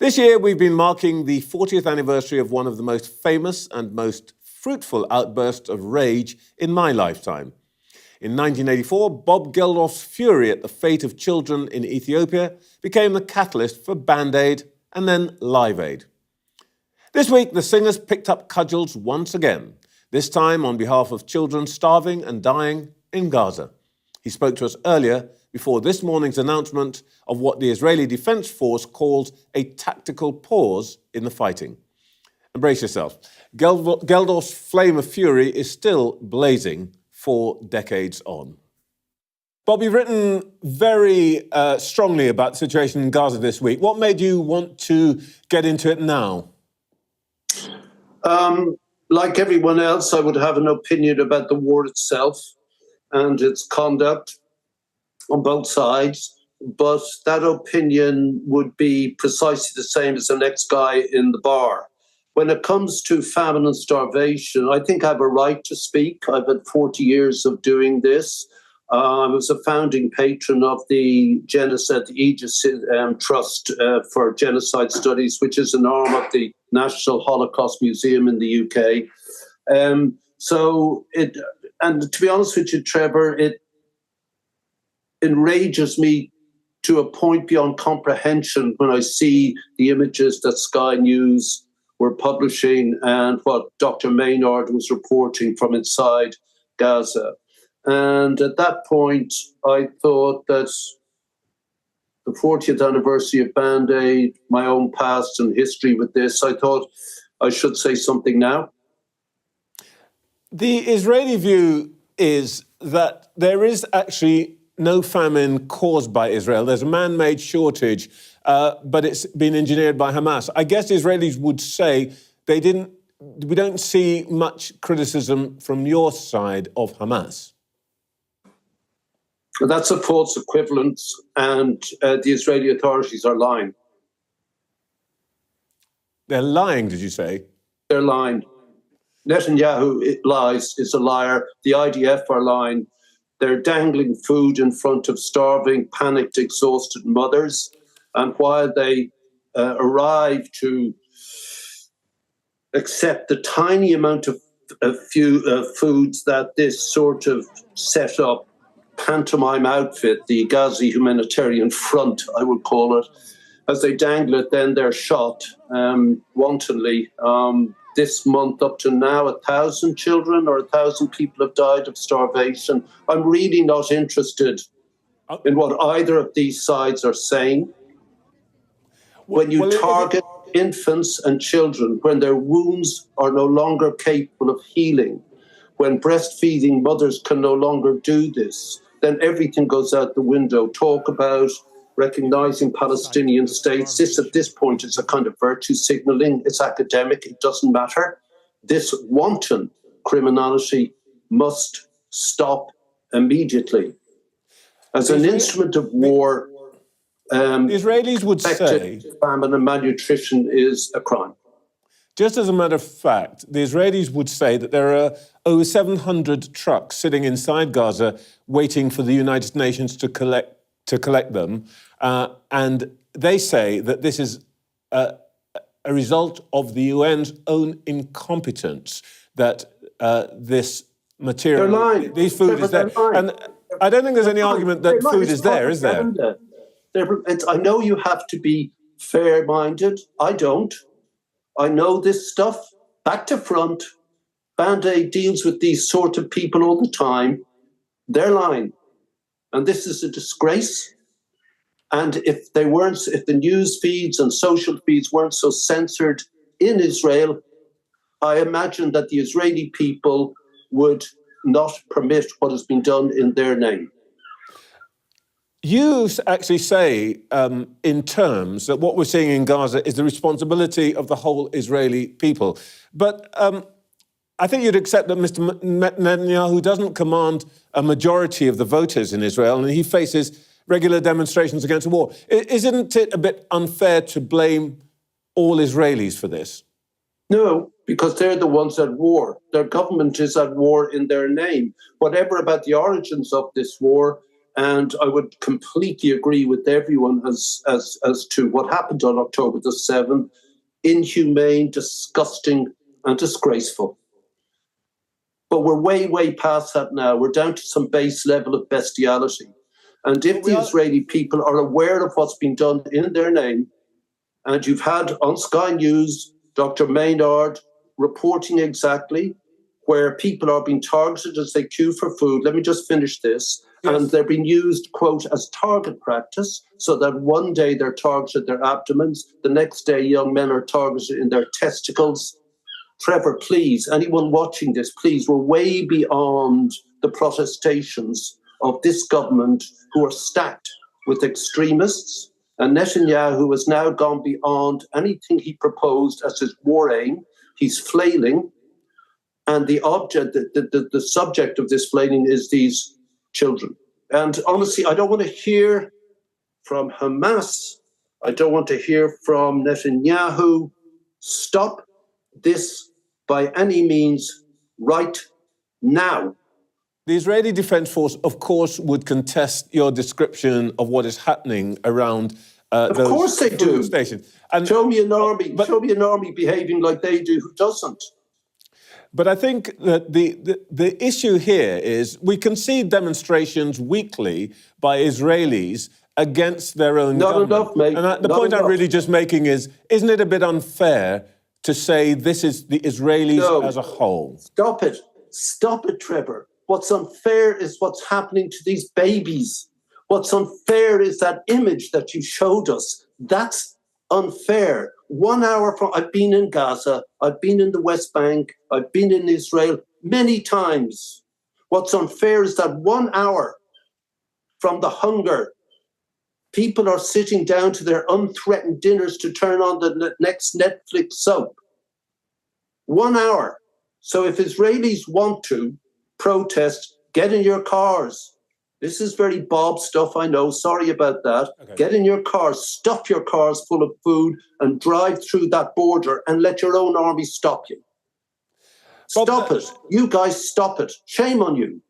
This year, we've been marking the 40th anniversary of one of the most famous and most fruitful outbursts of rage in my lifetime. In 1984, Bob Geldof's fury at the fate of children in Ethiopia became the catalyst for Band Aid and then Live Aid. This week, the singers picked up cudgels once again, this time on behalf of children starving and dying in Gaza. He spoke to us earlier before this morning's announcement of what the Israeli Defense Force calls a tactical pause in the fighting. Embrace yourself. Geldof's flame of fury is still blazing 4 decades on. Bob, you've written very strongly about the situation in Gaza this week. What made you want to get into it now? Like everyone else, I would have an opinion about the war itself and its conduct on both sides, but that opinion would be precisely the same as the next guy in the bar. When it comes to famine and starvation, I think I have a right to speak. I've had 40 years of doing this. I was a founding patron of the Genocide Aegis Trust for Genocide Studies, which is an arm of the National Holocaust Museum in the UK. And to be honest with you, Trevor, it enrages me to a point beyond comprehension when I see the images that Sky News were publishing and what Dr. Maynard was reporting from inside Gaza. And at that point, I thought that the 40th anniversary of Band Aid, my own past and history with this, I thought I should say something now. The Israeli view is that there is actually no famine caused by Israel. There's a man-made shortage, but it's been engineered by Hamas. I guess Israelis would say we don't see much criticism from your side of Hamas. That's a false equivalence, and the Israeli authorities are lying. They're lying, did you say? They're lying. Netanyahu lies, is a liar. The IDF are lying. They're dangling food in front of starving, panicked, exhausted mothers. And while they arrive to accept the tiny amount of foods that this sort of set up pantomime outfit, the Gaza Humanitarian Front, I would call it, as they dangle it, then they're shot wantonly. This month, up to now, 1,000 children or 1,000 people have died of starvation. I'm really not interested in what either of these sides are saying. When you target infants and children, when their wounds are no longer capable of healing, when breastfeeding mothers can no longer do this, then everything goes out the window. Talk about recognizing Palestinian states. This, at this point, is a kind of virtue signaling. It's academic. It doesn't matter. This wanton criminality must stop immediately. As an instrument of war, the Israelis would say famine and malnutrition is a crime. Just as a matter of fact, the Israelis would say that there are over 700 trucks sitting inside Gaza waiting for the United Nations to collect them. And they say that this is a result of the UN's own incompetence, that this material, these food is there. And I don't think there's any argument that food is there, is there? I know you have to be fair-minded. I don't. I know this stuff back to front. Band Aid deals with these sort of people all the time. They're lying. And this is a disgrace. And if the news feeds and social feeds weren't so censored in Israel, I imagine that the Israeli people would not permit what has been done in their name. You actually say in terms that what we're seeing in Gaza is the responsibility of the whole Israeli people. But I think you'd accept that Mr. Netanyahu doesn't command a majority of the voters in Israel, and he faces regular demonstrations against the war. Isn't it a bit unfair to blame all Israelis for this? No, because they're the ones at war. Their government is at war in their name. Whatever about the origins of this war, And I would completely agree with everyone as to what happened on October the 7th. Inhumane, disgusting, and disgraceful. But we're way, way past that now. We're down to some base level of bestiality. And if the Israeli people are aware of what's been done in their name, and you've had on Sky News, Dr. Maynard reporting exactly where people are being targeted as they queue for food. Let me just finish this. Yes. And they're being used, quote, as target practice, so that one day they're targeted at their abdomens, the next day young men are targeted in their testicles. Trevor, please, anyone watching this, please, we're way beyond the protestations of this government who are stacked with extremists. And Netanyahu has now gone beyond anything he proposed as his war aim. He's flailing. And the subject of this flailing is these children. And honestly, I don't want to hear from Hamas. I don't want to hear from Netanyahu. Stop this by any means right now. The Israeli Defense Force, of course, would contest your description of what is happening around of those course they do. Stations. And show me an army behaving like they do who doesn't. But I think that the issue here is we can see demonstrations weekly by Israelis against their own government. Not enough, mate. And the point I'm really just making is, isn't it a bit unfair to say this is the Israelis as a whole? Stop it. Stop it, Trevor. What's unfair is what's happening to these babies. What's unfair is that image that you showed us. That's unfair. 1 hour from, I've been in Gaza, I've been in the West Bank, I've been in Israel many times. What's unfair is that 1 hour from the hunger, people are sitting down to their unthreatened dinners to turn on the next Netflix soap. 1 hour. So if Israelis want to protest, get in your cars. This is very Bob stuff, I know. Sorry about that. Okay. Get in your cars, stuff your cars full of food and drive through that border and let your own army stop you. Stop it. You guys stop it. Shame on you.